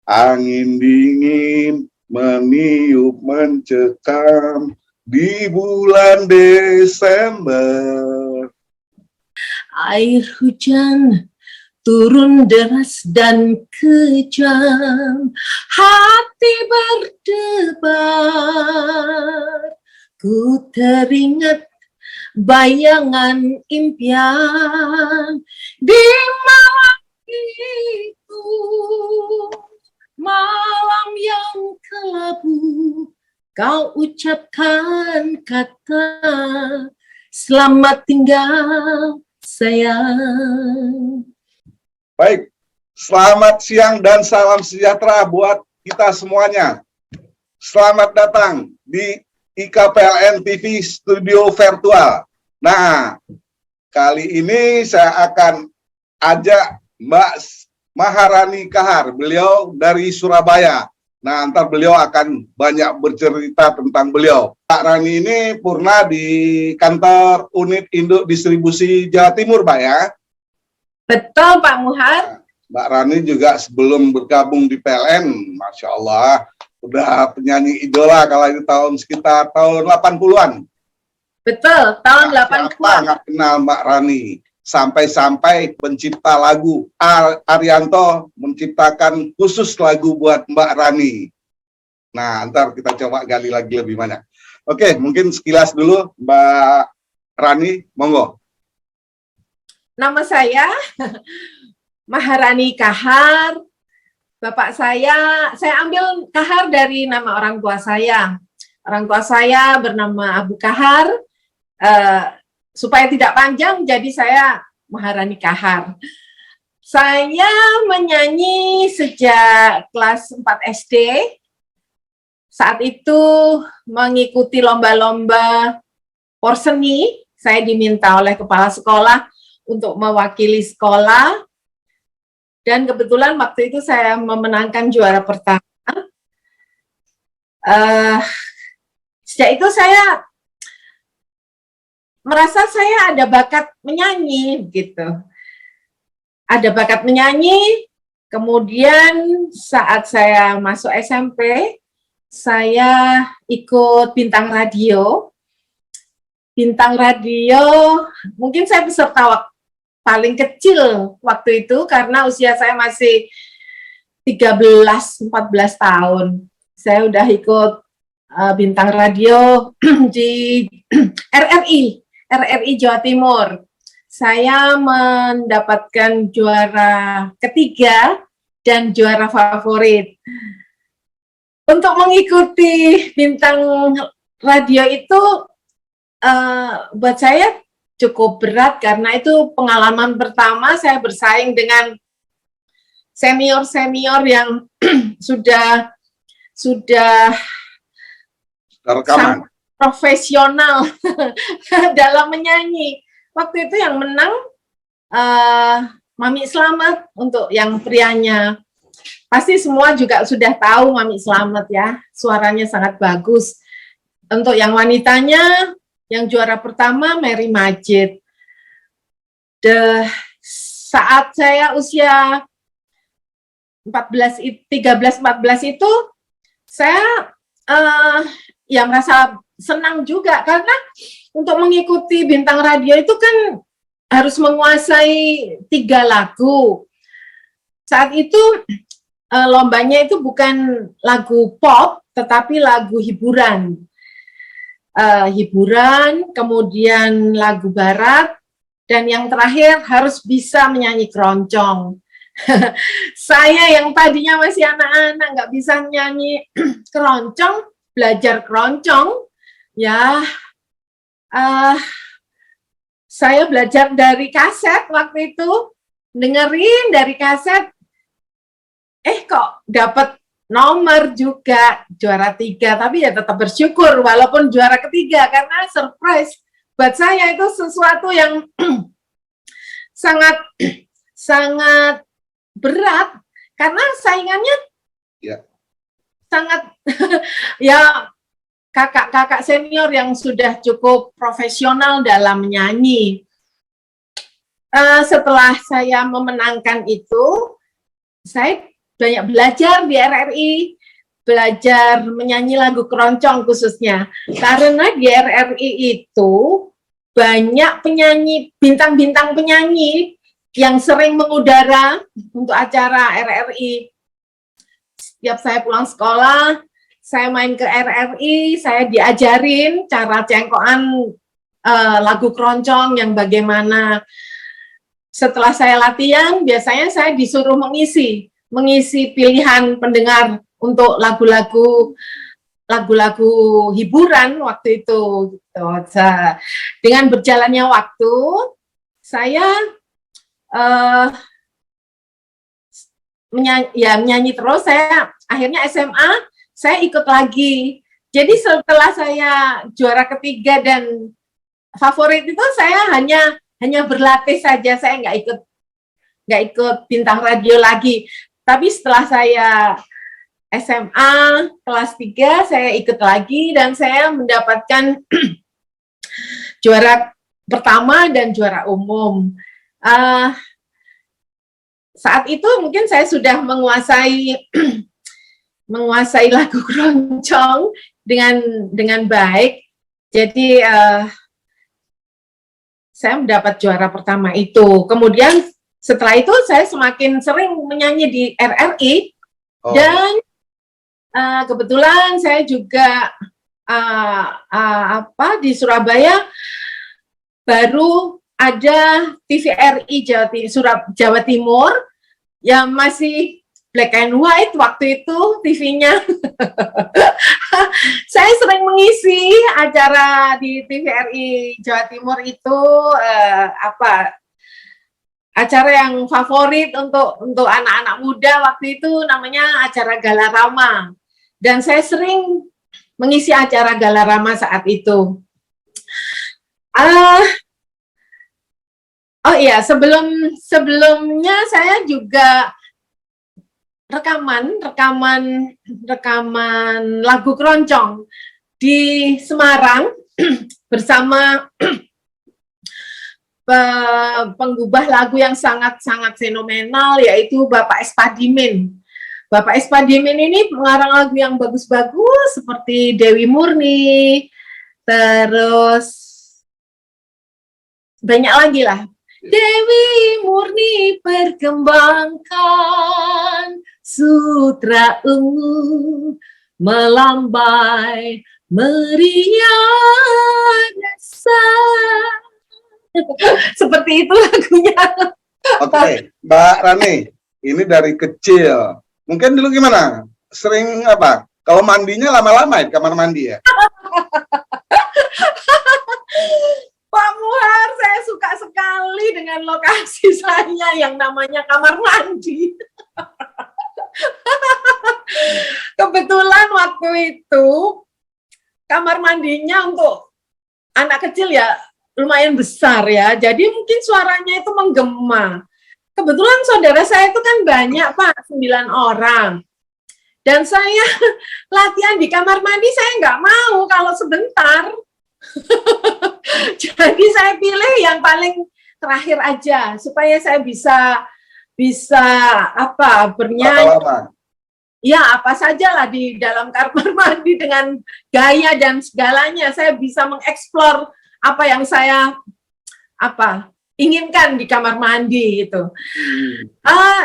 Angin dingin meniup mencekam di bulan Desember. Air hujan turun deras dan kejam, hati berdebar. Ku teringat bayangan impian di malam itu, malam yang kelabu. Kau ucapkan kata selamat tinggal sayang. Baik, selamat siang dan salam sejahtera buat kita semuanya. Selamat datang di IKPLN TV Studio Virtual. Nah, kali ini saya akan ajak Mbak Maharani Kahar, beliau dari Surabaya. Nah, ntar beliau akan banyak bercerita tentang beliau. Pak Rani ini purna di kantor unit induk distribusi Jawa Timur, Pak ya? Betul, Pak Muhar. Mbak Rani juga sebelum bergabung di PLN, Masya Allah, udah penyanyi idola kalau itu sekitar tahun 80-an. Betul, tahun 80-an. Siapa nggak kenal Mbak Rani? Sampai-sampai pencipta lagu Arianto menciptakan khusus lagu buat Mbak Rani. Nah, ntar kita coba gali lagi lebih banyak. Oke, mungkin sekilas dulu Mbak Rani, monggo. Nama saya Maharani Kahar. Bapak saya ambil Kahar dari nama orang tua saya. Orang tua saya bernama Abu Kahar. Supaya tidak panjang, jadi saya Maharani Kahar. Saya menyanyi sejak kelas 4 SD. Saat itu mengikuti lomba-lomba porseni. Saya diminta oleh kepala sekolah untuk mewakili sekolah. Dan kebetulan waktu itu saya memenangkan juara pertama. Sejak itu saya merasa saya ada bakat menyanyi gitu. Ada bakat menyanyi, kemudian saat saya masuk SMP, saya ikut Bintang Radio. Bintang Radio, mungkin saya peserta paling kecil waktu itu karena usia saya masih 13-14 tahun. Saya udah ikut Bintang Radio di RRI Jawa Timur. Saya mendapatkan juara ketiga dan juara favorit. Untuk mengikuti Bintang Radio itu buat saya cukup berat karena itu pengalaman pertama saya bersaing dengan senior-senior yang sudah Rekaman. Profesional dalam menyanyi. Waktu itu yang menang Mami Slamet untuk yang prianya. Pasti semua juga sudah tahu Mami Slamet ya, suaranya sangat bagus. Untuk yang wanitanya, yang juara pertama Mary Majid. Saat saya usia 13-14 itu, saya ya merasa senang juga karena untuk mengikuti Bintang Radio itu kan harus menguasai 3 lagu. Saat itu lombanya itu bukan lagu pop tetapi lagu hiburan. Kemudian lagu barat, dan yang terakhir harus bisa menyanyi keroncong. Saya yang tadinya masih anak-anak nggak bisa nyanyi keroncong, belajar keroncong. Ya, saya belajar dari kaset waktu itu, dengerin dari kaset, kok dapat nomor juga, juara 3, tapi ya tetap bersyukur walaupun juara ketiga, karena surprise. Buat saya itu sesuatu yang sangat berat, karena saingannya sangat, ya, kakak-kakak senior yang sudah cukup profesional dalam menyanyi. Setelah saya memenangkan itu, saya banyak belajar di RRI, belajar menyanyi lagu keroncong khususnya. Karena di RRI itu banyak penyanyi, bintang-bintang penyanyi yang sering mengudara untuk acara RRI. Setiap saya pulang sekolah, saya main ke RRI, saya diajarin cara cengkokan lagu keroncong yang bagaimana. Setelah saya latihan, biasanya saya disuruh mengisi pilihan pendengar untuk lagu-lagu hiburan waktu itu. Gitu. Dengan berjalannya waktu, saya menyanyi terus. Saya akhirnya SMA, saya ikut lagi. Jadi setelah saya juara ketiga dan favorit itu, saya hanya berlatih saja, saya nggak ikut bintang radio lagi. Tapi setelah saya SMA kelas 3, saya ikut lagi dan saya mendapatkan juara pertama dan juara umum. Saat itu mungkin saya sudah menguasai lagu keroncong dengan baik. Jadi saya mendapat juara pertama itu. Kemudian setelah itu saya semakin sering menyanyi di RRI. Dan kebetulan saya juga di Surabaya baru ada TVRI Jawa Timur yang masih black and white waktu itu TV-nya. Saya sering mengisi acara di TVRI Jawa Timur itu acara yang favorit untuk anak-anak muda waktu itu, namanya acara Galarama. Dan saya sering mengisi acara Galarama saat itu. Oh iya, sebelumnya saya juga rekaman lagu keroncong di Semarang bersama penggubah lagu yang sangat-sangat fenomenal, yaitu Bapak Espadimen. Bapak Espadimen ini pengarang lagu yang bagus-bagus seperti Dewi Murni, terus banyak lagi lah. Dewi Murni perkembangkan sutra ungu melambai meriah dasar. Seperti itu lagunya. Oke, Mbak Rani, ini dari kecil. Mungkin dulu gimana? Sering apa? Kalau mandinya lama-lama ya, kamar mandi ya? Pak Muhar, saya suka sekali dengan lokasi saya yang namanya kamar mandi. Kebetulan waktu itu kamar mandinya untuk anak kecil ya lumayan besar ya, jadi mungkin suaranya itu menggema. Kebetulan saudara saya itu kan banyak Pak, 9 orang. Dan saya latihan di kamar mandi, saya nggak mau kalau sebentar. Jadi saya pilih yang paling terakhir aja, supaya saya bisa bernyanyi. Ya, apa sajalah di dalam kamar mandi dengan gaya dan segalanya. Saya bisa mengeksplor apa yang saya inginkan di kamar mandi itu.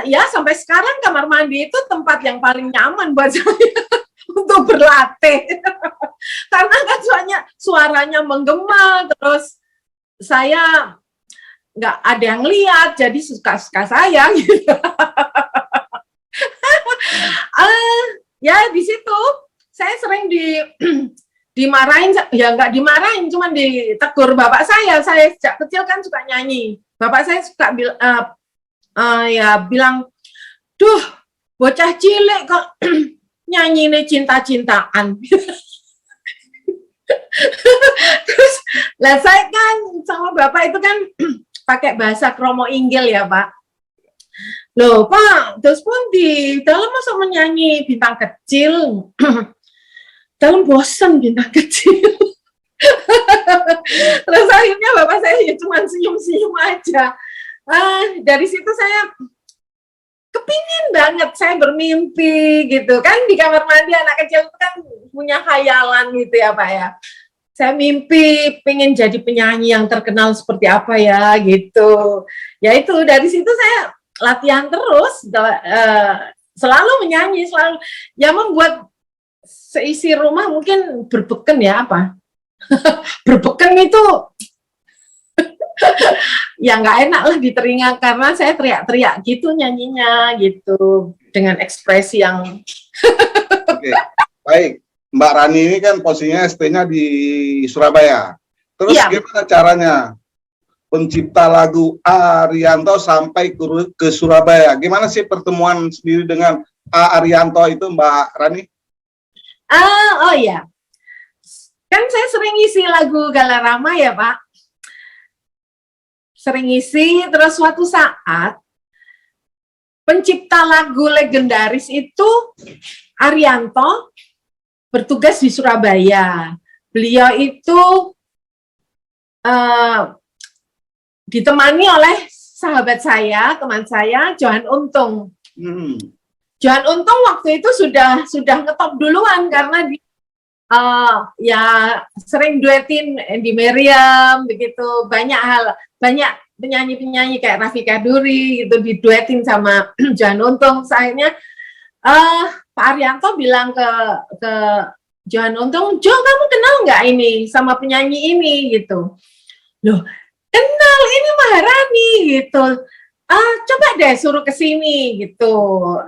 Ya sampai sekarang kamar mandi itu tempat yang paling nyaman buat saya untuk berlatih. Karena kan suaranya menggema, terus saya nggak ada yang lihat, jadi suka-suka saya gitu. Ya di situ saya sering dimarahin, ya nggak dimarahin, cuma ditegur bapak saya. Saya sejak kecil kan suka nyanyi. Bapak saya suka bilang, duh, bocah cilik kok nyanyi nih cinta-cintaan. Terus, lah saya kan sama bapak itu kan pakai bahasa kromo inggil ya Pak. Loh Pak, terus pun di dalam masa menyanyi bintang kecil, dalam bosan bintang kecil. Terus akhirnya bapak saya ya cuma senyum-senyum aja. Dari situ saya kepingin banget, saya bermimpi gitu kan, di kamar mandi anak kecil itu kan punya khayalan gitu ya Pak ya. Saya mimpi pengen jadi penyanyi yang terkenal seperti apa ya gitu. Ya itu dari situ saya latihan terus, selalu menyanyi, selalu ya membuat seisi rumah mungkin berbeken ya apa. Berbeken itu ya nggak enak lah di telinga karena saya teriak-teriak gitu nyanyinya gitu dengan ekspresi yang Oke, baik. Mbak Rani ini kan posisinya ST-nya di Surabaya. Terus iya. gimana caranya pencipta lagu Arianto sampai ke Surabaya? Gimana sih pertemuan sendiri dengan Arianto itu, Mbak Rani? Oh iya, kan saya sering isi lagu Galarama ya Pak, sering isi, terus suatu saat pencipta lagu legendaris itu Arianto bertugas di Surabaya. Beliau itu ditemani oleh sahabat saya, teman saya, Johan Untung. Johan Untung waktu itu sudah ngetop duluan karena dia ya sering duetin Andy Meriam begitu, banyak penyanyi kayak Raffi Kaduri gitu diduetin sama Johan Untung. Akhirnya Pak Arianto bilang ke Johan Untung, Jo, kamu kenal nggak ini sama penyanyi ini gitu. Loh, kenal, ini Maharani gitu. Coba deh suruh ke sini gitu.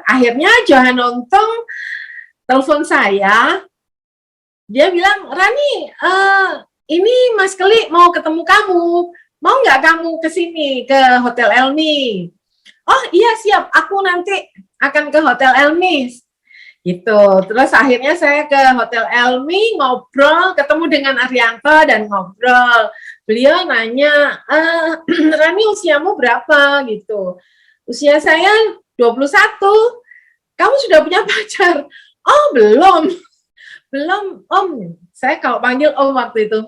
Akhirnya Johan Untung telepon saya. Dia bilang, Rani, ini Mas Keli mau ketemu kamu. Mau nggak kamu ke sini, ke Hotel Elmi? Oh iya siap, aku nanti akan ke Hotel Elmi. Gitu. Terus akhirnya saya ke Hotel Elmi, ngobrol, ketemu dengan Arianto dan ngobrol. Beliau nanya, Rani usiamu berapa? Gitu. Usia saya 21. Kamu sudah punya pacar? Oh belum. Belum, Om. Saya kalau panggil Om waktu itu.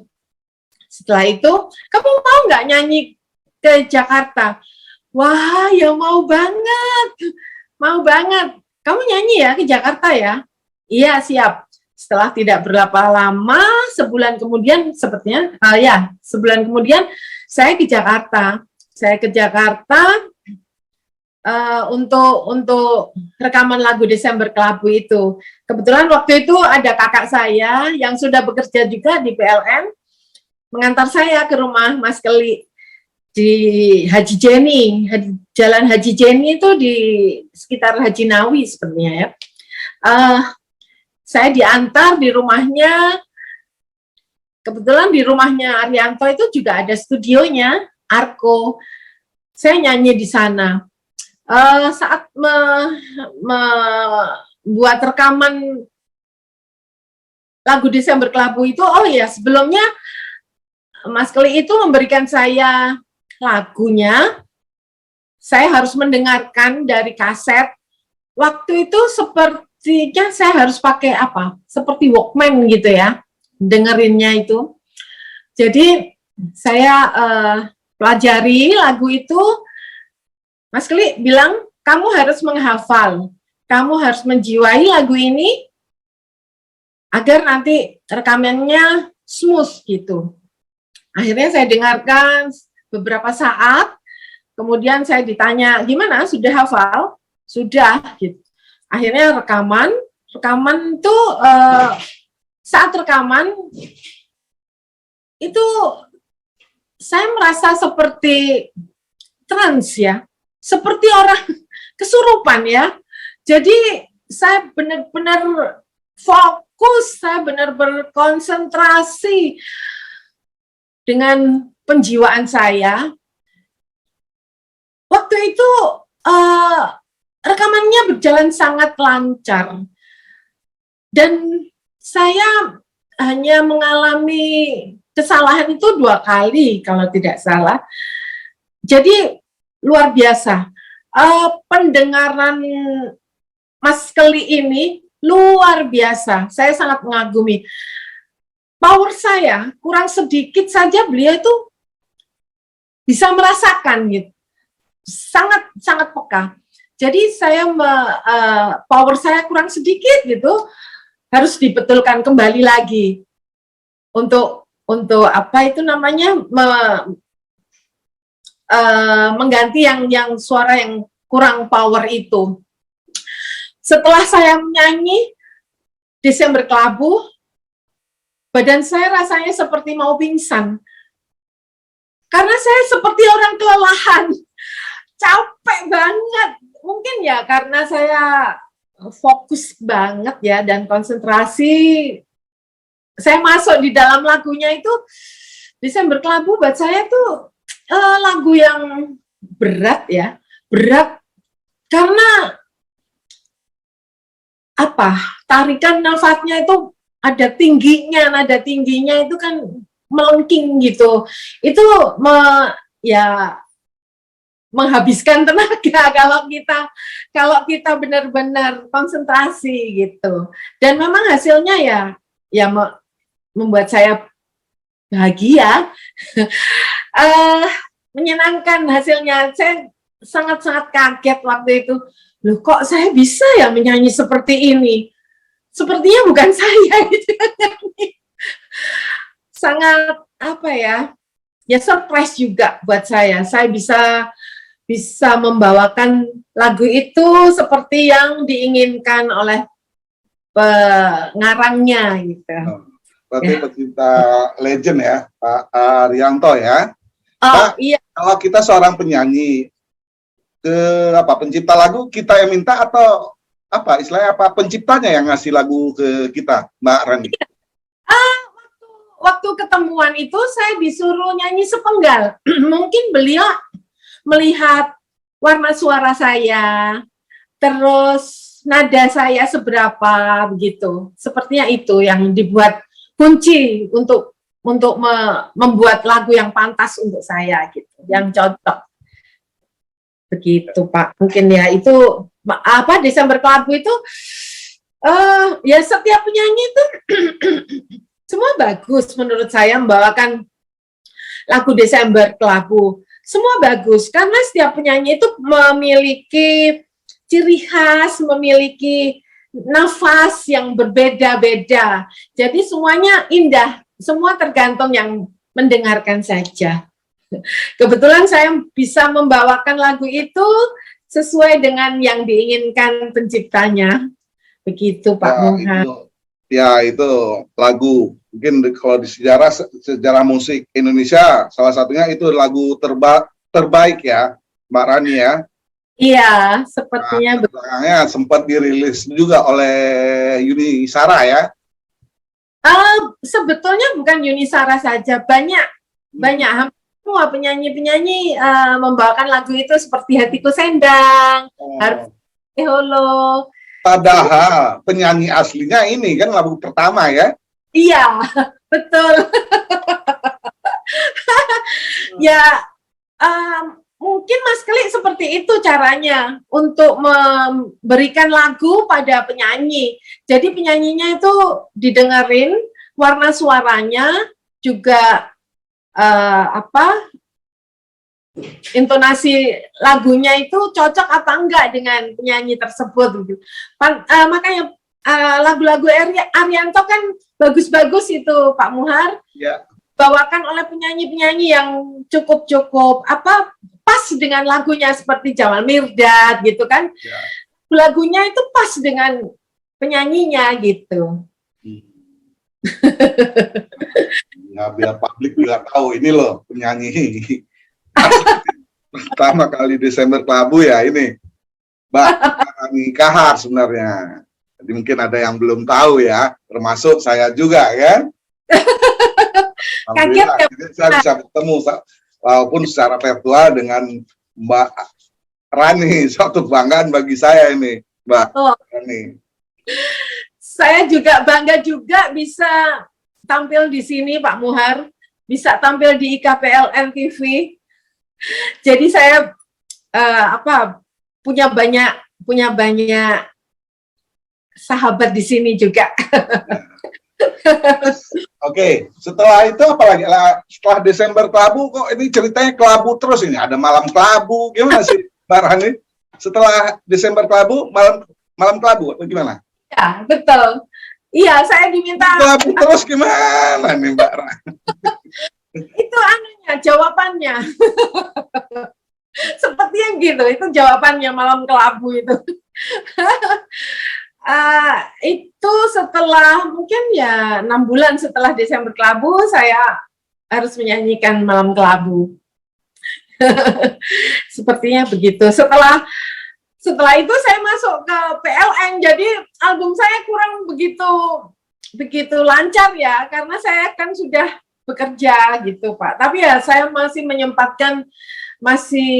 Setelah itu, kamu mau nggak nyanyi ke Jakarta? Wah, ya mau banget. Mau banget. Kamu nyanyi ya ke Jakarta ya? Iya, siap. Setelah tidak berapa lama, sebulan kemudian sepertinya, sebulan kemudian saya ke Jakarta. Saya ke Jakarta untuk rekaman lagu Desember Kelabu itu. Kebetulan waktu itu ada kakak saya yang sudah bekerja juga di PLN, mengantar saya ke rumah Mas Keli di Haji Jenny, Jalan Haji Jenny itu di sekitar Haji Nawi sepertinya ya. Saya diantar di rumahnya, kebetulan di rumahnya Arianto itu juga ada studionya, Arko. Saya nyanyi di sana. Saat membuat rekaman lagu Desember Kelabu itu, oh ya sebelumnya Mas Keli itu memberikan saya lagunya, saya harus mendengarkan dari kaset. Waktu itu sepertinya saya harus pakai apa? Seperti Walkman gitu ya, dengerinnya itu. Jadi saya pelajari lagu itu. Mas Keli bilang, kamu harus menghafal, kamu harus menjiwai lagu ini agar nanti rekamannya smooth gitu. Akhirnya saya dengarkan beberapa saat, kemudian saya ditanya, gimana, sudah hafal? Sudah, gitu. Akhirnya rekaman itu saat rekaman itu saya merasa seperti trans ya, seperti orang kesurupan ya. Jadi saya benar-benar fokus, saya benar-benar konsentrasi dengan penjiwaan saya. Waktu itu rekamannya berjalan sangat lancar. Dan saya hanya mengalami kesalahan itu 2 kali kalau tidak salah. Jadi luar biasa. Pendengaran Mas Keli ini luar biasa. Saya sangat mengagumi. Power saya kurang sedikit saja beliau itu bisa merasakan gitu. Sangat peka. Jadi saya power saya kurang sedikit gitu, harus dibetulkan kembali lagi untuk apa itu namanya mengganti yang suara yang kurang power itu. Setelah saya menyanyi Desember Kelabu, badan saya rasanya seperti mau pingsan. Karena saya seperti orang kelelahan, capek banget. Mungkin ya karena saya fokus banget ya dan konsentrasi. Saya masuk di dalam lagunya itu, Desember Kelabu buat saya tuh lagu yang berat ya. Berat karena tarikan nafasnya itu ada tingginya, nada tingginya itu kan melengking gitu. Itu menghabiskan tenaga kalau kita benar-benar konsentrasi gitu. Dan memang hasilnya ya membuat saya bahagia, menyenangkan hasilnya. Saya sangat-sangat kaget waktu itu. Loh, kok saya bisa ya menyanyi seperti ini? Sepertinya bukan saya gitu. Sangat ya surprise juga buat saya. Saya bisa membawakan lagu itu seperti yang diinginkan oleh pengarangnya gitu. Berarti pecinta legend ya, Pak Arianto ya. Oh, iya. Kalau kita seorang penyanyi, pencipta lagu kita yang minta atau istilahnya penciptanya yang ngasih lagu ke kita, Mbak Rani? Waktu ketemuan itu saya disuruh nyanyi sepenggal. Mungkin beliau melihat warna suara saya, terus nada saya seberapa begitu. Sepertinya itu yang dibuat kunci untuk membuat lagu yang pantas untuk saya gitu, yang cocok. Begitu Pak, mungkin ya itu Desember Kelabu itu ya setiap penyanyi itu semua bagus menurut saya membawakan lagu Desember Kelabu, semua bagus karena setiap penyanyi itu memiliki ciri khas, memiliki nafas yang berbeda-beda, jadi semuanya indah, semua tergantung yang mendengarkan saja. Kebetulan saya bisa membawakan lagu itu sesuai dengan yang diinginkan penciptanya. Begitu Pak Muhammad. Itu lagu, mungkin kalau di sejarah musik Indonesia, salah satunya itu lagu terbaik ya, Mbak Rani ya. Iya, sepertinya. Belakangnya sempat dirilis juga oleh Yuni Shara ya. Sebetulnya bukan Yuni Shara saja, banyak semua penyanyi-penyanyi membawakan lagu itu seperti Hatiku Sendang, Harus Holo. Padahal penyanyi aslinya ini kan lagu pertama ya? Iya, betul. Ya, mungkin Mas Klik seperti itu caranya untuk memberikan lagu pada penyanyi. Jadi penyanyinya itu didengerin, warna suaranya juga intonasi lagunya itu cocok apa enggak dengan penyanyi tersebut gitu. Makanya lagu-lagu Arianto kan bagus-bagus itu Pak Muhar. Ya. Bawakan oleh penyanyi-penyanyi yang cukup pas dengan lagunya seperti Jamal Mirdad gitu kan. Ya. Lagunya itu pas dengan penyanyinya gitu. Ya, biar publik juga tahu ini loh penyanyi pertama kali Desember Kelabu ya ini Mbak Rani Kahar sebenarnya. Jadi mungkin ada yang belum tahu ya, termasuk saya juga kan. Kaget ya. Jadi saya bisa ketemu walaupun secara virtual dengan Mbak Rani, suatu kebanggaan bagi saya ini Mbak Rani. Saya juga bangga juga bisa tampil di sini Pak Muhar, bisa tampil di IKPLN TV. Jadi saya punya banyak sahabat di sini juga. Oke, setelah itu apalagi? Setelah Desember Kelabu kok ini ceritanya kelabu terus ini, ada malam kelabu, gimana sih Mbak Rani? setelah Desember Kelabu, malam Kelabu atau gimana? Ya, betul. Iya, saya diminta. Kelabu terus gimana nih Mbak Ra? Itu anunya, jawabannya. Seperti yang gitu, itu jawabannya malam kelabu itu. Itu setelah mungkin ya 6 bulan setelah Desember Kelabu, saya harus menyanyikan malam kelabu. Sepertinya begitu. Setelah itu saya masuk ke PLN, jadi album saya kurang begitu lancar ya, karena saya kan sudah bekerja gitu Pak. Tapi ya saya masih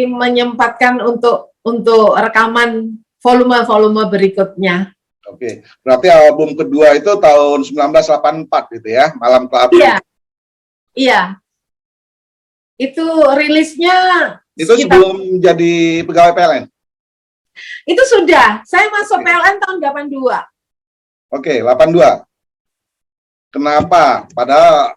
menyempatkan untuk rekaman volume berikutnya. Oke, berarti album kedua itu tahun 1984 gitu ya, Malam Kelabu. Iya, iya. Itu rilisnya. Itu sebelum jadi pegawai PLN? Itu sudah, saya masuk PLN tahun 82. Oke, 82. Kenapa? Padahal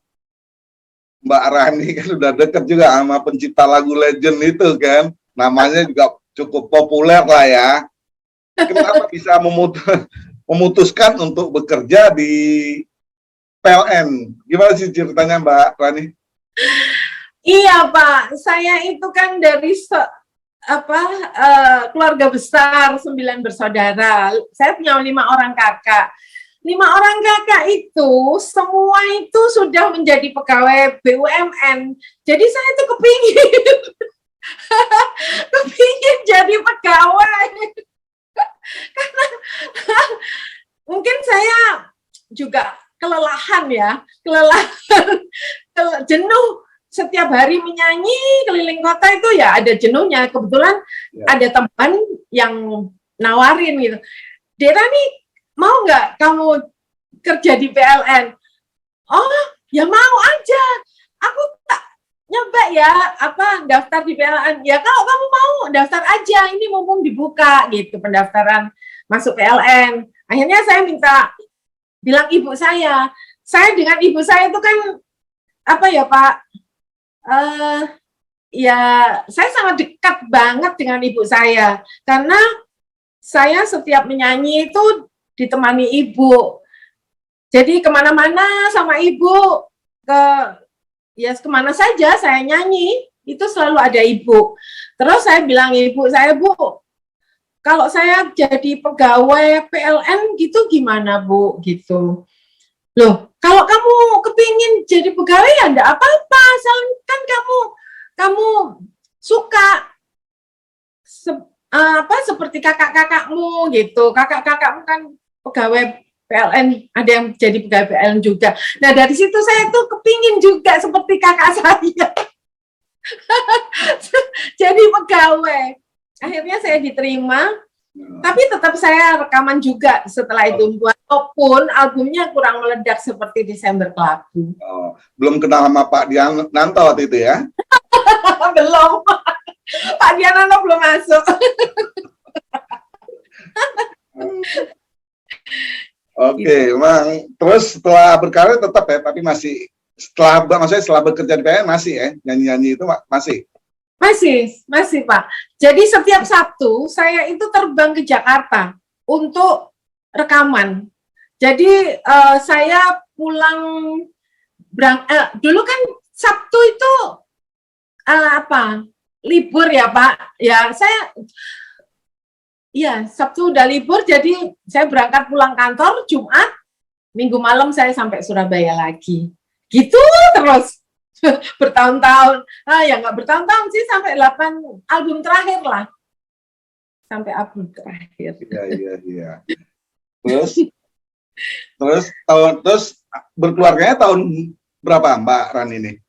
Mbak Rani kan udah deket juga sama pencipta lagu legend itu kan, namanya juga cukup populer lah ya. Kenapa bisa memutuskan untuk bekerja di PLN? Gimana sih ceritanya Mbak Rani? Iya Pak, saya itu kan dari keluarga besar 9 bersaudara. Saya punya 5 orang kakak. 5 orang kakak itu semua itu sudah menjadi pegawai BUMN. Jadi saya itu kepingin jadi pegawai. Karena mungkin saya juga kelelahan, jenuh. Setiap hari menyanyi keliling kota itu ya ada jenuhnya. Kebetulan ada teman yang nawarin gitu, Dera nih mau nggak kamu kerja di PLN? Oh ya mau aja, aku tak nyoba ya daftar di PLN. Ya kalau kamu mau daftar aja, ini mumpung dibuka gitu pendaftaran masuk PLN. Akhirnya saya bilang ibu saya dengan ibu saya itu kan ya Pak, ya saya sangat dekat banget dengan ibu saya, karena saya setiap menyanyi itu ditemani ibu. Jadi kemana-mana sama ibu, kemana saja saya nyanyi, itu selalu ada ibu. Terus saya bilang ibu saya, Bu, kalau saya jadi pegawai PLN gitu gimana Bu? Gitu. Loh, kalau kamu kepingin jadi pegawai ya enggak apa-apa, asal kan kamu suka seperti kakak-kakakmu gitu. Kakak-kakakmu kan pegawai PLN, ada yang jadi pegawai PLN juga. Nah, dari situ saya tuh kepingin juga seperti kakak saya. Jadi pegawai. Akhirnya saya diterima. Tapi tetap saya rekaman juga setelah itu, walaupun albumnya kurang meledak seperti Desember Kelabu. Oh, belum kenal sama Pak Diananto waktu itu ya? Belum. Pak Diananto belum masuk. Oke, memang terus setelah berkarir tetap ya, tapi setelah bekerja di PLN masih ya, nyanyi-nyanyi itu masih? Masih Pak. Jadi setiap Sabtu saya itu terbang ke Jakarta untuk rekaman. Jadi saya pulang dulu kan Sabtu itu libur ya Pak. Ya Sabtu udah libur, jadi saya berangkat pulang kantor Jumat, Minggu malam saya sampai Surabaya lagi. Gitu terus. Bertahun-tahun, ya nggak bertahun-tahun sih, sampai 8 album terakhir lah, sampai album terakhir. Iya. Terus berkeluarganya tahun berapa Mbak Ran ini?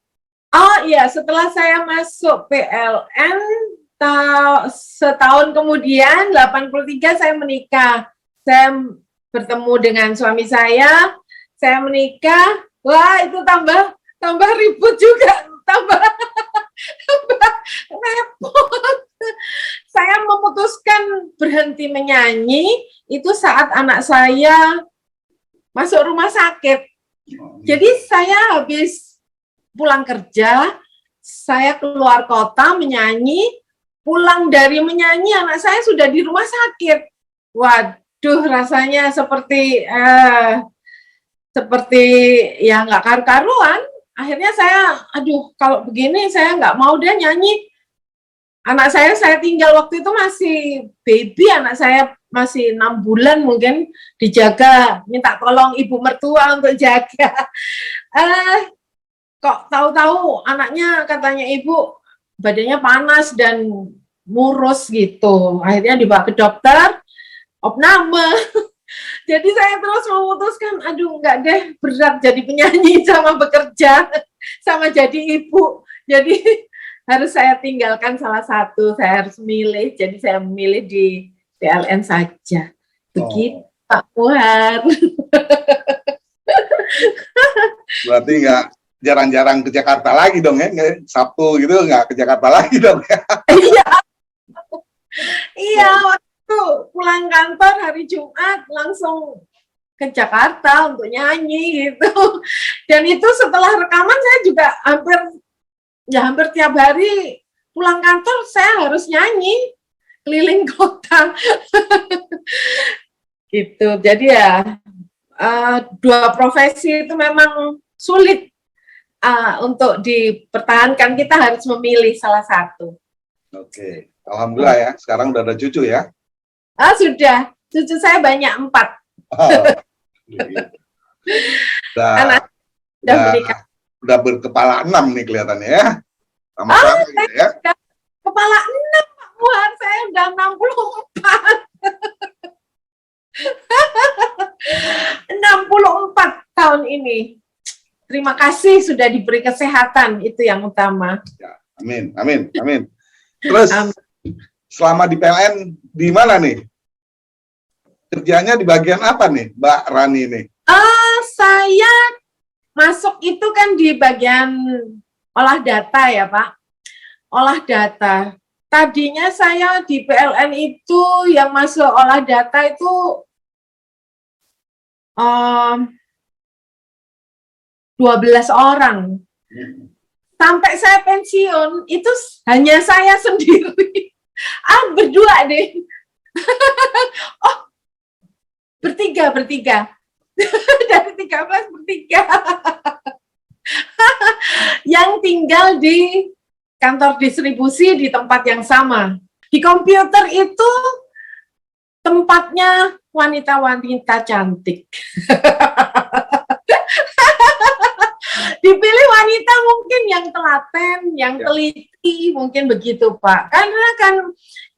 Oh iya, setelah saya masuk PLN setahun kemudian 83 saya menikah. Saya bertemu dengan suami saya menikah. Wah, itu tambah ribut juga, tambah repot. Saya memutuskan berhenti menyanyi itu saat anak saya masuk rumah sakit. Jadi saya habis pulang kerja, saya keluar kota menyanyi, pulang dari menyanyi anak saya sudah di rumah sakit. Waduh, rasanya seperti ya nggak karu-karuan. Akhirnya saya, aduh, kalau begini saya nggak mau dia nyanyi. Anak saya tinggal waktu itu masih baby, anak saya masih 6 bulan mungkin, dijaga, minta tolong ibu mertua untuk jaga. Kok tahu-tahu anaknya katanya ibu badannya panas dan murus gitu. Akhirnya dibawa ke dokter, opname. Jadi saya terus memutuskan, aduh enggak deh, berat jadi penyanyi sama bekerja, sama jadi ibu. Jadi harus saya tinggalkan salah satu, saya harus milih, jadi saya memilih di PLN saja. Begitu, Pak Muhar. Berarti nggak jarang-jarang ke Jakarta lagi dong ya? Sabtu gitu nggak ke Jakarta lagi dong ya? Iya, waktu pulang kantor hari Jumat langsung ke Jakarta untuk nyanyi gitu. Dan itu setelah rekaman saya juga hampir tiap hari pulang kantor saya harus nyanyi keliling kota. Gitu. Jadi ya dua profesi itu memang sulit untuk dipertahankan. Kita harus memilih salah satu. Oke, alhamdulillah ya. Sekarang udah ada cucu ya? Sudah. Cucu saya banyak 4. Udah berkepala 6 nih kelihatannya ya. Sama-sama gitu ya. Kepala 6, Pak Muhar, saya udah 64. 64 tahun ini. Terima kasih sudah diberi kesehatan, itu yang utama. Ya, amin. Terus selama di PLN di mana nih? Kerjanya di bagian apa nih, Mbak Rani nih? Saya masuk itu kan di bagian olah data ya, Pak. Olah data. Tadinya saya di PLN itu yang masuk olah data itu 12 orang. Sampai saya pensiun, itu hanya saya sendiri. Berdua deh. Bertiga. Dari 13 bertiga. Yang tinggal di kantor distribusi di tempat yang sama. Di komputer itu tempatnya wanita-wanita cantik. Dipilih wanita mungkin yang telaten, yang teliti, mungkin begitu, Pak. Karena kan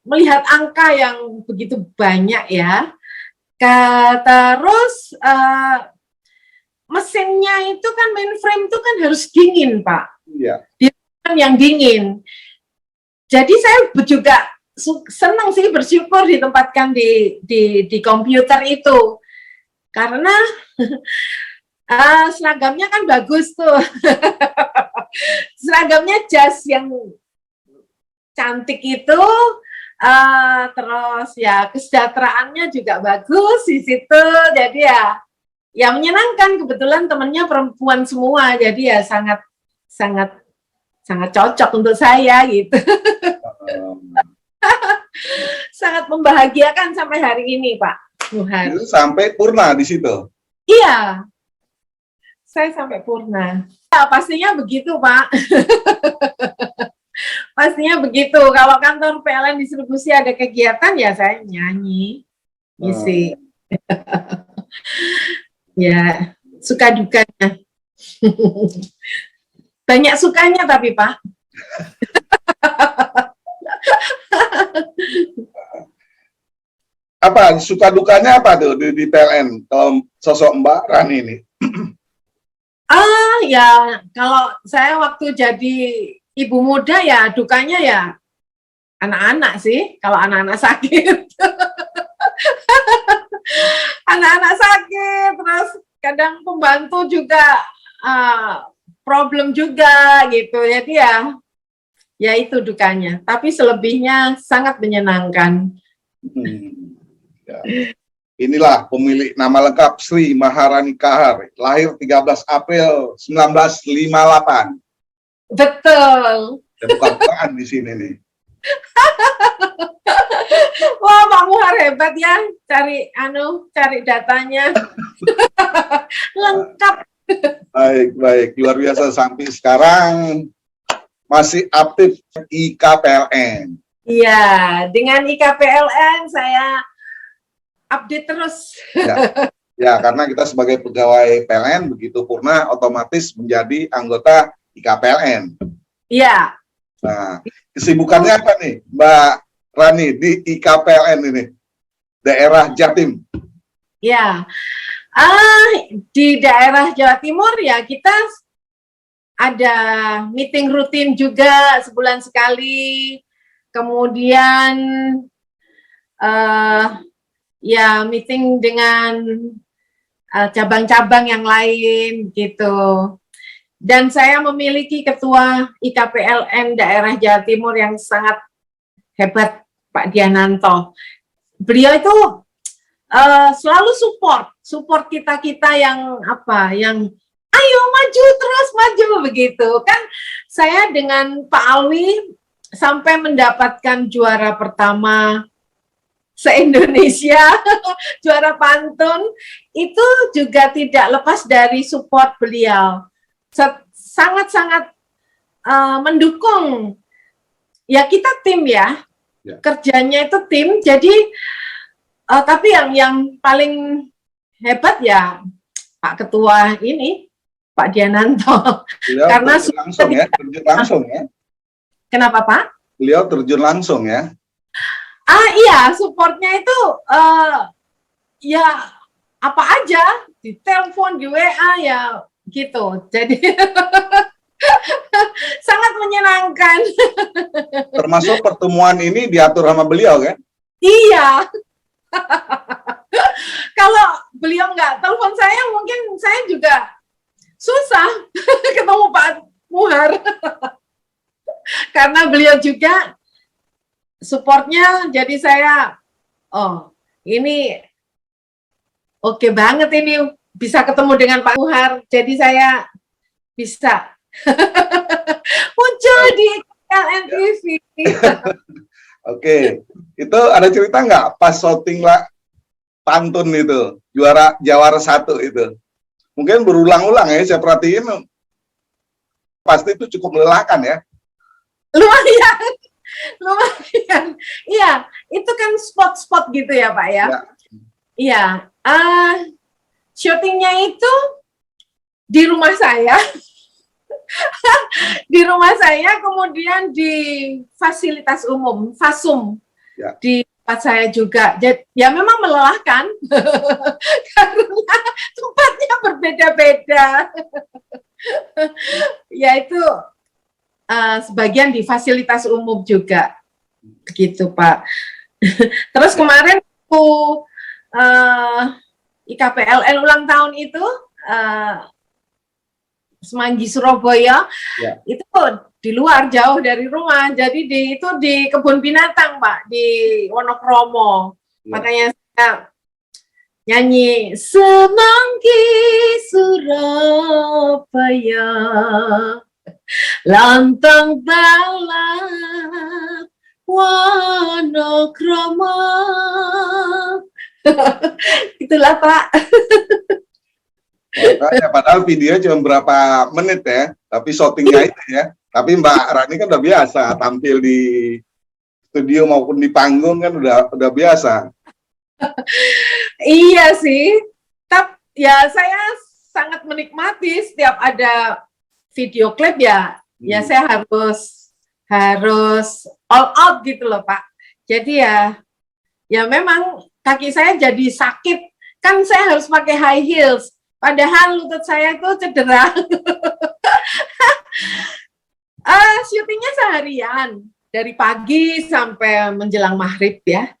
melihat angka yang begitu banyak ya. Terus mesinnya itu kan mainframe itu kan harus dingin, Pak. Iya. Yang dingin. Jadi saya juga senang sih, bersyukur ditempatkan di komputer itu. Karena seragamnya kan bagus tuh. Seragamnya jas yang cantik itu, terus ya kesejahteraannya juga bagus di situ. Jadi ya menyenangkan, kebetulan temannya perempuan semua, jadi ya sangat cocok untuk saya gitu. Sangat membahagiakan sampai hari ini, Pak Muhar. Sampai purna di situ? Iya, saya sampai purna. Ya, pastinya begitu, Pak. Pastinya begitu. Kalau kantor PLN distribusi ada kegiatan, ya saya nyanyi, ngisi. Ya, suka dukanya. Banyak sukanya tapi, Pak. Apa suka dukanya apa tuh di PLN kalau sosok Mbak Rani ini? Ya kalau saya waktu jadi ibu muda ya dukanya ya anak-anak sih, kalau anak-anak sakit. Anak-anak sakit, terus kadang pembantu juga problem juga gitu. Jadi ya itu dukanya. Tapi selebihnya sangat menyenangkan. Ya. Inilah pemilik nama lengkap Sri Maharani Kahar, lahir 13 April 1958. Betul. Bukan-bukan di sini nih. Wah, Pak Muhar hebat ya, cari datanya lengkap. Baik, luar biasa sampai sekarang masih aktif IKPLN. Iya, dengan IKPLN saya update terus. Ya, karena kita sebagai pegawai PLN begitu purna otomatis menjadi anggota IKPLN. Iya. Nah, kesibukannya apa nih, Mbak Rani di IKPLN ini, daerah Jatim? Ya, di daerah Jawa Timur ya kita ada meeting rutin juga sebulan sekali. Kemudian ya meeting dengan cabang-cabang yang lain gitu. Dan saya memiliki ketua IKPLN daerah Jawa Timur yang sangat hebat, Pak Diananto. Beliau itu selalu support kita yang ayo maju terus maju begitu kan. Saya dengan Pak Alwi sampai mendapatkan juara pertama se-Indonesia, juara pantun, itu juga tidak lepas dari support beliau. Sangat-sangat mendukung. Ya kita tim ya, kerjanya itu tim. Jadi tapi yang paling hebat ya Pak Ketua ini, Pak Diananto. Beliau karena terjun langsung ya. Kenapa Pak? Beliau terjun langsung ya. Iya, supportnya itu ya apa aja, di telepon, di WA ya gitu. Jadi sangat menyenangkan. Termasuk pertemuan ini diatur sama beliau kan? Iya. Kalau beliau nggak telepon saya, mungkin saya juga susah ketemu Pak Muhar. Karena beliau juga supportnya, jadi saya, ini oke banget ini bisa ketemu dengan Pak Muhar, jadi saya bisa muncul di KLN TV. Oke, itu ada cerita nggak pas syuting lah pantun itu, Jawara 1 itu? Mungkin berulang-ulang ya, saya perhatiin, pasti itu cukup melelahkan ya? Lumayan. Iya, itu kan spot-spot gitu ya Pak ya? Iya, syutingnya itu di rumah saya, kemudian di fasilitas umum, Fasum, di tempat saya juga. Jadi, ya memang melelahkan, karena tempatnya berbeda-beda. Yaitu sebagian di fasilitas umum juga, begitu Pak. Terus kemarin IKPLN ulang tahun itu, Semanggi Surabaya, itu di luar jauh dari rumah, jadi itu di kebun binatang Pak, di Wonokromo. Makanya saya nyanyi Semanggi Surabaya, lantang talat Wonokromo. Itulah Pak. Makanya, padahal video cuma berapa menit ya, tapi syutingnya itu ya. Tapi Mbak Rani kan udah biasa tampil di studio maupun di panggung kan udah biasa. Iya sih, tapi ya saya sangat menikmati setiap ada video klip ya. Ya saya harus all out gitu loh Pak. Jadi ya memang kaki saya jadi sakit, kan saya harus pakai high heels. Padahal lutut saya itu cedera. Syutingnya seharian, dari pagi sampai menjelang maghrib ya.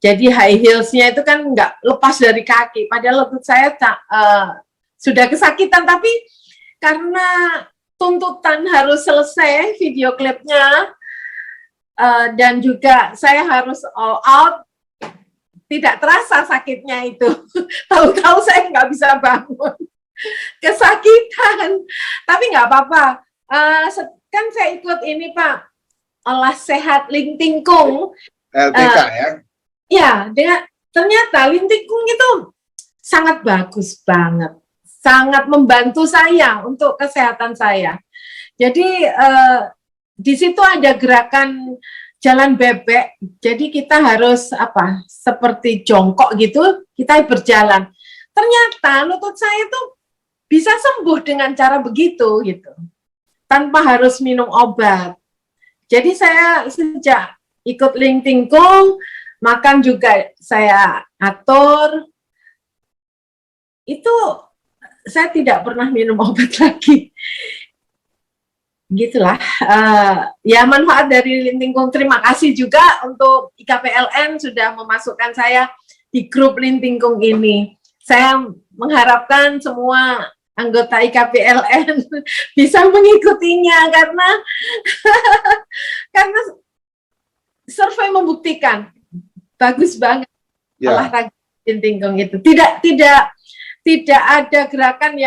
Jadi high heelsnya itu kan nggak lepas dari kaki. Padahal lutut saya sudah kesakitan, tapi karena tuntutan harus selesai video klipnya, dan juga saya harus all out, tidak terasa sakitnya itu. Tahu-tahu saya nggak bisa bangun, kesakitan. Tapi nggak apa-apa. Kan saya ikut ini Pak, olah sehat Lintingkung. LTK ya. Ya, ternyata Lintingkung itu sangat bagus banget, sangat membantu saya untuk kesehatan saya. Jadi di situ ada gerakan jalan bebek, jadi kita harus seperti jongkok gitu, kita berjalan. Ternyata lutut saya tuh bisa sembuh dengan cara begitu gitu, tanpa harus minum obat. Jadi saya sejak ikut Lintingkung, makan juga saya atur, itu saya tidak pernah minum obat lagi. Gitulah, ya manfaat dari Lintingkung. Terima kasih juga untuk IKPLN sudah memasukkan saya di grup Lintingkung ini. Saya mengharapkan semua anggota IKPLN bisa mengikutinya karena survei membuktikan bagus banget olahraga Lintingkung itu. Tidak ada gerakan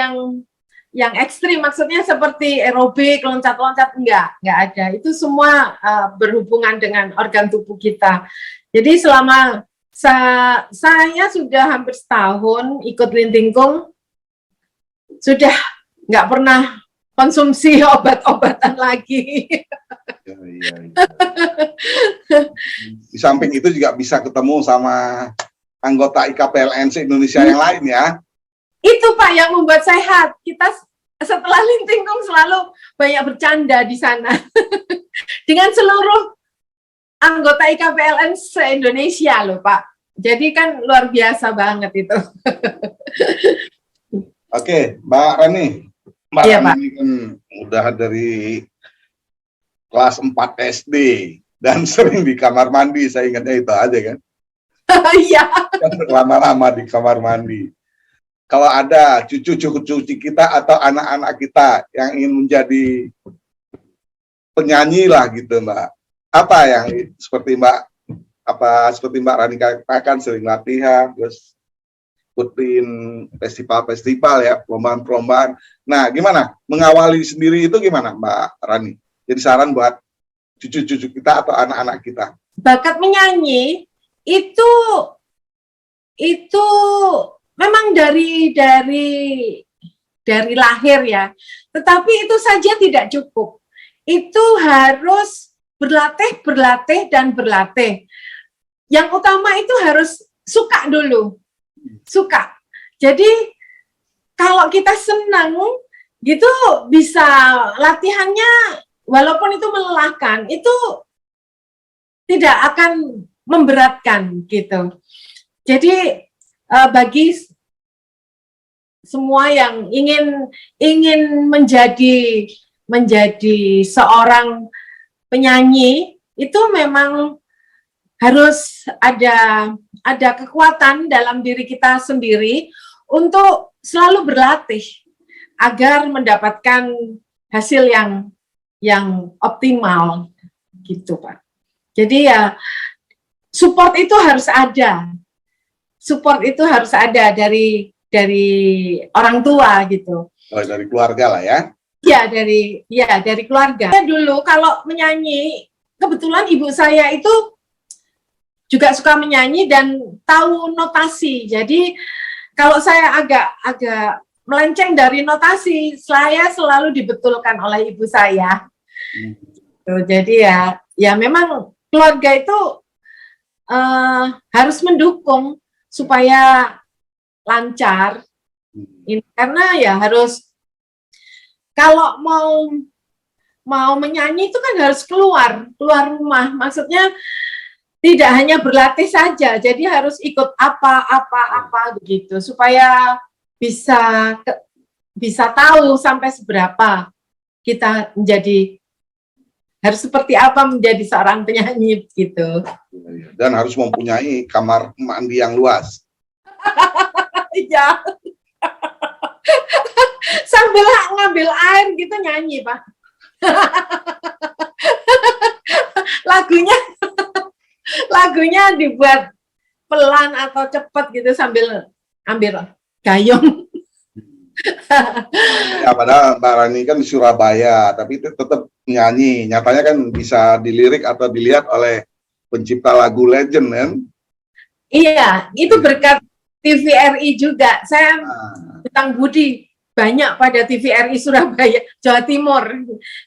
yang ekstrim, maksudnya seperti aerobik, loncat-loncat, enggak ada. Itu semua berhubungan dengan organ tubuh kita. Jadi selama saya sudah hampir setahun ikut Lintingkung, sudah nggak pernah konsumsi obat-obatan lagi. Ya. Di samping itu juga bisa ketemu sama anggota IKPLN se-Indonesia yang lain ya. Itu Pak yang membuat sehat. Kita setelah Lintingkung selalu banyak bercanda di sana dengan seluruh anggota IKPLN se-Indonesia loh Pak. Jadi kan luar biasa banget itu. Oke, Mbak Rani. Mbak Rani kan udah dari kelas 4 SD dan sering di kamar mandi, saya ingatnya itu aja kan. Iya. Lama-lama di kamar mandi. Kalau ada cucu-cucu kita atau anak-anak kita yang ingin menjadi penyanyi lah gitu Mbak, apa yang seperti Mbak Rani katakan, sering latihan, terus ikutin festival-festival ya, perlombaan-perlombaan. Nah, gimana mengawali sendiri itu gimana Mbak Rani? Jadi saran buat cucu-cucu kita atau anak-anak kita. Bakat menyanyi itu memang dari lahir ya, tetapi itu saja tidak cukup. Itu harus berlatih dan berlatih. Yang utama itu harus suka dulu, suka. Jadi kalau kita senang gitu, bisa latihannya walaupun itu melelahkan, itu tidak akan memberatkan gitu. Jadi bagi semua yang ingin menjadi seorang penyanyi, itu memang harus ada kekuatan dalam diri kita sendiri untuk selalu berlatih agar mendapatkan hasil yang optimal gitu Pak. Jadi ya support itu harus ada. Support itu harus ada dari orang tua gitu. Oh, dari keluarga lah ya. Ya, dari keluarga. Dulu kalau menyanyi, kebetulan ibu saya itu juga suka menyanyi dan tahu notasi. Jadi kalau saya agak melenceng dari notasi, saya selalu dibetulkan oleh ibu saya. Jadi ya memang keluarga itu harus mendukung supaya lancar. Karena ya harus, kalau mau menyanyi itu kan harus keluar rumah. Maksudnya tidak hanya berlatih saja, jadi harus ikut apa begitu supaya bisa tahu sampai seberapa kita harus seperti apa menjadi seorang penyanyi gitu. Dan harus mempunyai kamar mandi yang luas. Iya. Sambil ngambil air gitu nyanyi Pak. lagunya dibuat pelan atau cepat gitu sambil ambil gayung. Ya, padahal Mbak Rani kan di Surabaya, tapi tetap nyanyi. Nyatanya kan bisa dilirik atau dilihat oleh pencipta lagu legend kan. Iya, itu berkat TVRI juga. Saya Nah, hutang budi banyak pada TVRI Surabaya, Jawa Timur,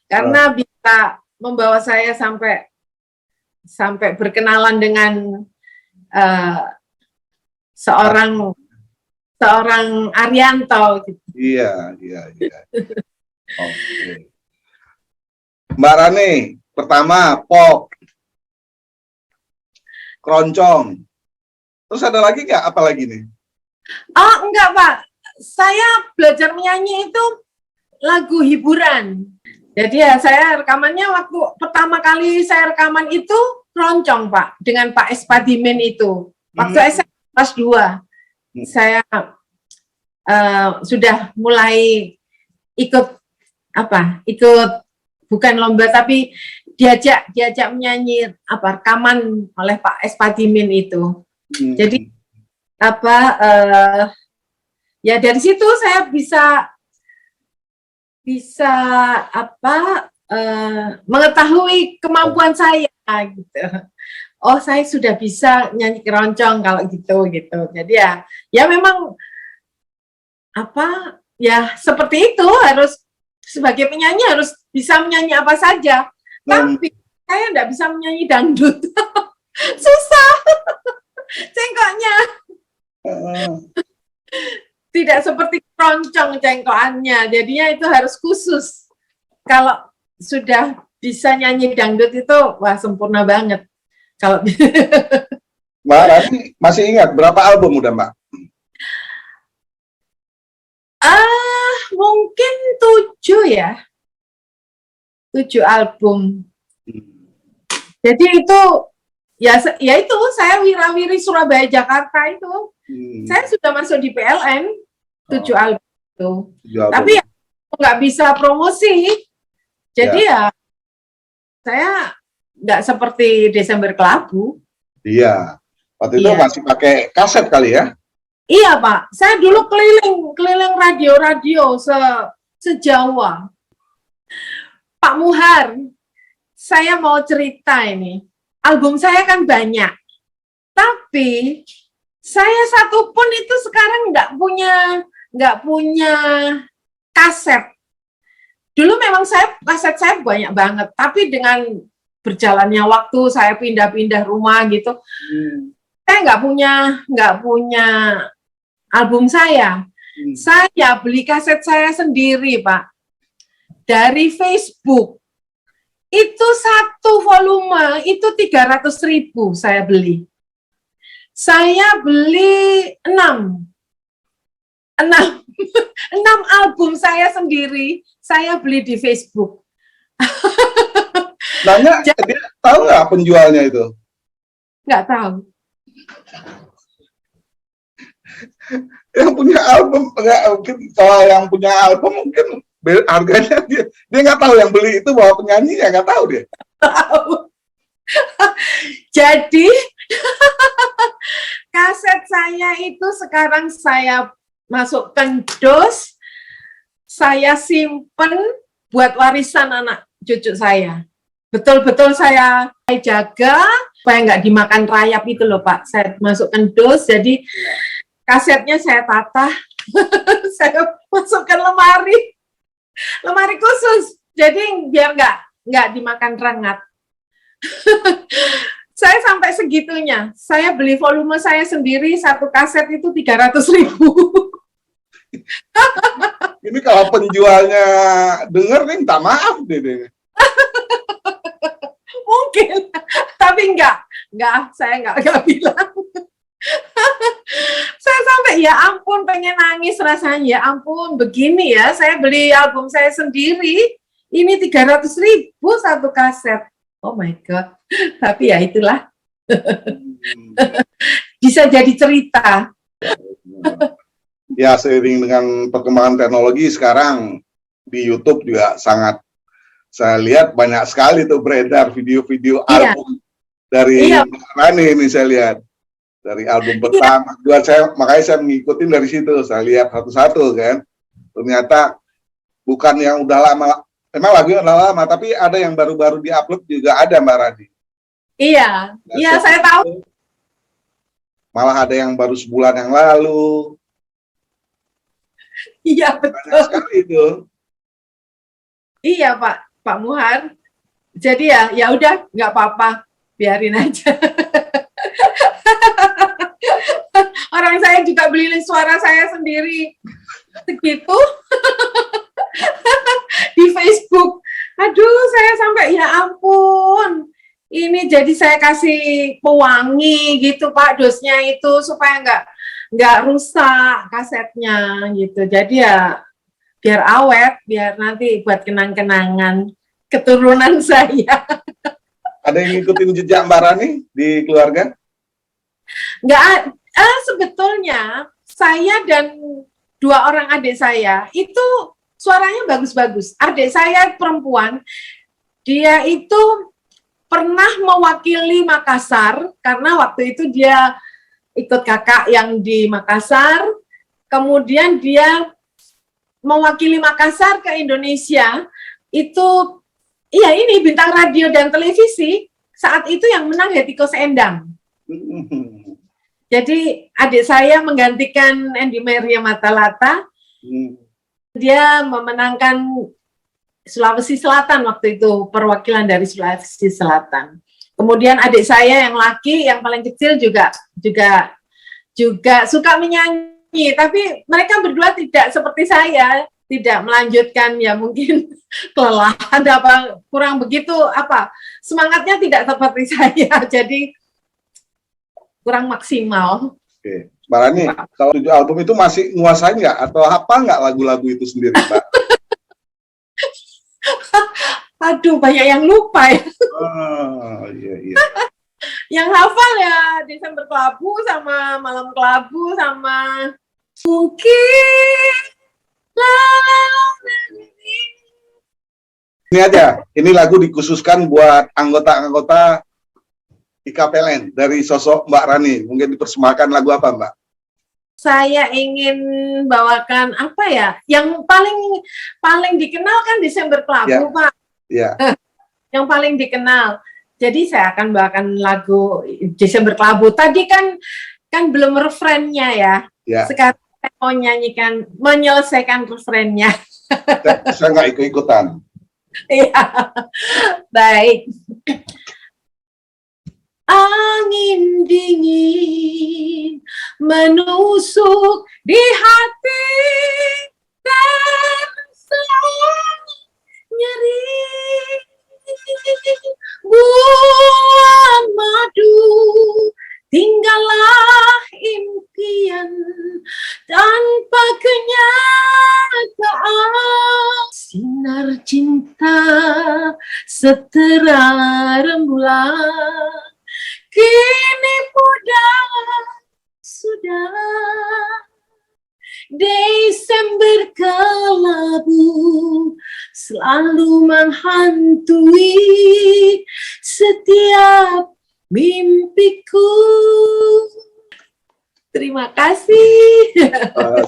karena bisa membawa saya sampai berkenalan dengan uh, seorang Arianto. Gitu. iya. Oke. Mbak Rani, pertama pop, keroncong. Terus ada lagi nggak? Apa lagi nih? Oh enggak Pak, saya belajar menyanyi itu lagu hiburan. Jadi ya saya rekamannya waktu pertama kali saya rekaman itu keroncong Pak, dengan Pak Espadimen itu. Waktu SMA kelas 2, saya sudah mulai ikut bukan lomba tapi diajak menyanyi rekaman oleh Pak Espadimen itu. Jadi ya dari situ saya bisa mengetahui kemampuan saya gitu. Oh, saya sudah bisa nyanyi keroncong kalau gitu. Jadi ya memang ya seperti itu, harus sebagai penyanyi harus bisa menyanyi apa saja. Tapi saya tidak bisa menyanyi dangdut. Susah. Cengkoknya. Tidak seperti keroncong cengkokannya, jadinya itu harus khusus. Kalau sudah bisa nyanyi dangdut itu, wah sempurna banget. Kalau Mbak Rani masih ingat berapa album udah Mbak? Mungkin 7 ya, 7 album. Jadi itu ya itu saya wirawiri Surabaya Jakarta itu. Saya sudah masuk di PLN 7 album itu. Tapi ya nggak bisa promosi. Jadi ya saya nggak seperti Desember Kelabu. Iya. Waktu itu masih pakai kaset kali ya? Iya Pak. Saya dulu keliling radio se-Jawa. Pak Muhar, saya mau cerita ini. Album saya kan banyak. Tapi saya satu pun itu sekarang nggak punya kaset. Dulu memang kaset saya banyak banget, tapi dengan berjalannya waktu saya pindah-pindah rumah gitu, saya nggak punya album saya. Saya beli kaset saya sendiri Pak, dari Facebook. Itu satu volume itu 300.000 saya beli. Saya beli 6 album saya sendiri, saya beli di Facebook. Nanya, dia tahu nggak penjualnya itu? Nggak tahu. Yang punya album, mungkin kalau yang punya album mungkin harganya dia nggak tahu, yang beli itu bahwa penyanyi ya nggak tahu dia. Jadi kaset saya itu sekarang saya masukkan dos, saya simpen buat warisan anak cucu saya. Betul-betul saya jaga supaya nggak dimakan rayap itu loh Pak. Saya masukkan dos, jadi kasetnya saya tata, saya masukkan lemari khusus, jadi biar nggak dimakan rengat. Saya sampai segitunya. Saya beli volume saya sendiri, satu kaset itu 300.000. Ini kalau penjualnya denger nih, minta maaf deh. Mungkin, tapi enggak, saya enggak bilang. Saya sampai ya ampun pengen nangis rasanya, ya ampun begini ya, saya beli album saya sendiri, ini 300.000 satu kaset. Oh my God, tapi ya itulah. Bisa jadi cerita. Ya, seiring dengan perkembangan teknologi sekarang di YouTube juga sangat, saya lihat banyak sekali tuh beredar video-video album dari Rani ini, saya lihat dari album pertama. Makanya saya mengikuti dari situ, saya lihat satu-satu kan. Ternyata bukan yang udah lama Memang lagunya udah lama, tapi ada yang baru-baru diupload juga ada Mbak Rani. Iya, Nah, iya saya tahu. Malah ada yang baru sebulan yang lalu. Iya Banyak betul. sekali itu. Iya Pak Muhar. Jadi ya udah nggak apa-apa, biarin aja. Orang saya juga beli suara saya sendiri segitu di Facebook. Aduh, saya sampai ya ampun. Ini jadi saya kasih pewangi gitu Pak, dosnya itu supaya nggak rusak kasetnya gitu. Jadi ya biar awet, biar nanti buat kenang-kenangan keturunan saya. Ada yang ngikutin jejak Mbak Rani di keluarga? Nggak, sebetulnya saya dan 2 orang adik saya itu suaranya bagus-bagus. Adik saya perempuan, dia itu pernah mewakili Makassar karena waktu itu dia ikut kakak yang di Makassar, kemudian dia mewakili Makassar ke Indonesia. Itu iya, ini bintang radio dan televisi saat itu yang menang Hetiko Seendang. Jadi adik saya menggantikan Andy Maria Matalata. Dia memenangkan Sulawesi Selatan waktu itu, perwakilan dari Sulawesi Selatan. Kemudian adik saya yang laki, yang paling kecil juga suka menyanyi, tapi mereka berdua tidak seperti saya, tidak melanjutkan, ya mungkin kelelahan apa kurang begitu apa semangatnya tidak seperti saya, jadi kurang maksimal. Oke, Mbak Rani, kalau 7 album itu masih nguasain nggak atau hafal nggak lagu-lagu itu sendiri, Mbak? Aduh, banyak yang lupa ya. Oh, iya. Yang hafal ya Desember Kelabu sama Malam Kelabu sama mungkin ini aja, ini lagu dikhususkan buat anggota-anggota IKPLN dari sosok Mbak Rani. Mungkin dipersembahkan lagu apa, Mbak? Saya ingin bawakan apa ya? Yang paling dikenal kan Desember Kelabu, ya, Pak. Iya. Yang paling dikenal. Jadi saya akan bawakan lagu Desember Kelabu. Tadi kan belum refrennya ya. Ya. Sekarang saya mau menyelesaikan refrennya. Saya nggak ikut-ikutan. Iya. Baik. Angin dingin menusuk di hati terasa nyeri, buang madu tinggallah impian tanpa kenyataan, sinar cinta setera rembulan kini pudar sudah. Desember Kelabu selalu menghantui setiap mimpiku. Terima kasih.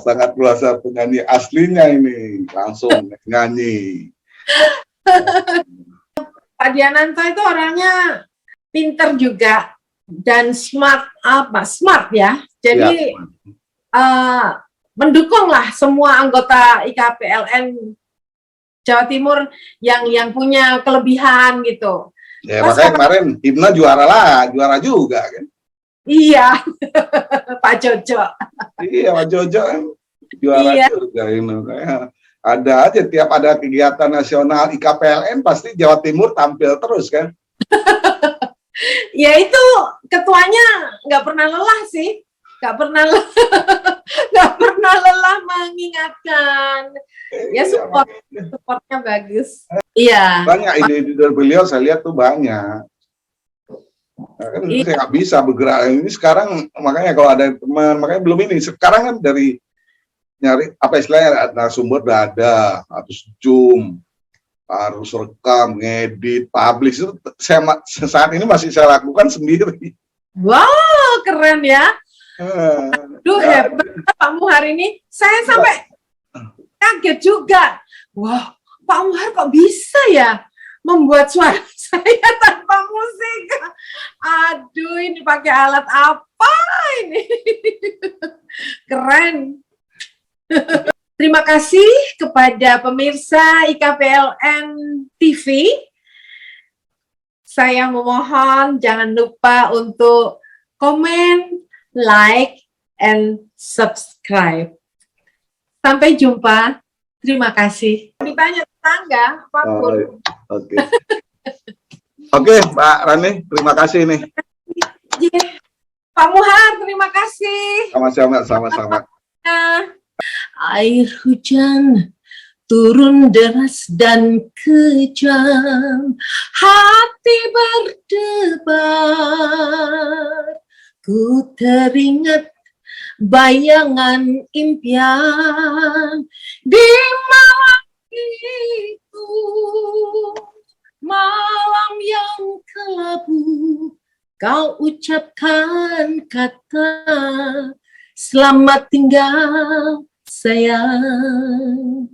Sangat luasa penyanyi aslinya ini, langsung nyanyi. Pak Diananto itu orangnya pinter juga dan smart ya. Jadi ya. Mendukunglah semua anggota IKPLN Jawa Timur yang punya kelebihan gitu. Ya, makanya kemarin Himna juara juga kan. Iya, Pak Jojo. Iya, Pak Jojo kan juara juga ini. Ada aja tiap ada kegiatan nasional IKPLN pasti Jawa Timur tampil terus kan. Ya itu ketuanya nggak pernah lelah sih. Nggak pernah lelah mengingatkan. Ya supportnya bagus. Iya. Banyak ide-ide dari beliau saya lihat tuh banyak. Nah, kan saya nggak bisa bergerak ini sekarang, makanya kalau ada teman, makanya belum ini. Sekarang kan dari nyari apa istilahnya narasumber udah ada, harus zoom, harus rekam, ngedit, publish itu saat ini masih saya lakukan sendiri. Wow, keren ya. Duh, hebat Pak Muhar ini. Saya sampai kaget juga. Wah, Pak Muhar kok bisa ya membuat suara saya tanpa musik? Aduh, ini pakai alat apa ini? Keren. Terima kasih kepada pemirsa IKPLN TV. Saya memohon jangan lupa untuk komen, like, and subscribe. Sampai jumpa. Terima kasih. Ditanya tetangga, apapun. Oke. Oke, Pak Rani, terima kasih nih. Pak Muhar, terima kasih. Sama-sama. Air hujan turun deras dan kejam, hati berdebar, ku teringat bayangan impian di malam itu, malam yang kelabu, kau ucapkan kata selamat tinggal sayang.